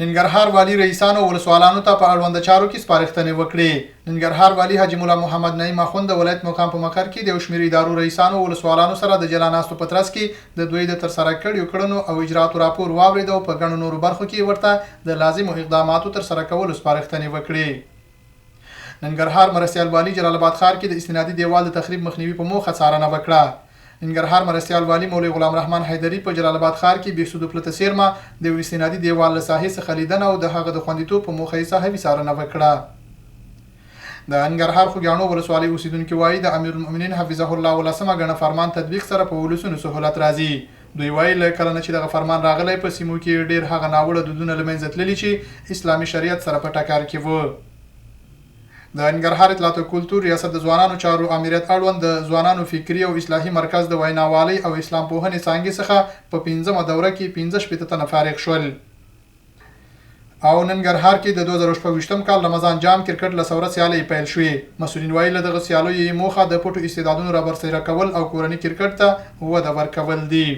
ننګرهار والي رئیسانو ولسوالانو ته په اړوند چارو کې سپارښتنې وکړې. ننګرهار والي حاجي مولا محمد نعیم اخوند د ولایت مقام په مقر کې د یو شمېر ادارو رئیسانو ولسوالانو سره د جلا ناستو په ترڅ کې د دوی د ترسره کړیو کړنو او اجراتو راپور واورېد او په ګڼو نورو برخو کې ورته د لازمو اقداماتو ترسره کولو سپارښتنې وکړې. ننګرهار مرستیال والي جلالاباد ښار کې د استنادي دیوال د تخریب مخنیوي په موخه څارنه وکړه. ننګرهار مرستیال والي مولوي غلام رحمان حیدري په جلالاباد ښار کې بهسود پلته سیرما د یو استنادي دیوال له ساحې څخه لیدنه او د هغه د خوندیتوب په موخه یې صاحبي څارنه وکړه. د ننګرهار خوږیاڼو ولسوالۍ اوسیدونکي وایي د امیر المؤمنین حفظه الله ولسمه ګڼه فرمان تطبیق سره په ولسونو سهولت راځي. دوی وایي له کله نه چې دغه فرمان راغلی په سیمو کې ډېر هغه ناوړه دودونه له منځه تللي چې اسلامي شریعت سره په ټکر کې وو. د ننګرهار اطلاعات او کلتور ریاست د ځوانانو چارو امریت اړوند د ځوانانو فکري او اصلاحي مرکز د ویناوالۍ او اسلام پوهنې څانګې څخه په 15مه دوره کې 15 تنه فارغ شول. او ننګرهار کې د 2024 کال رمضان جام کرکټ لسوره سیالۍ پیل شوې. مسؤلین وایي له دغه سیالیو موخه د پټو استعدادونو رابرسېره کول او کورني کرکټ ته وده ورکول دي.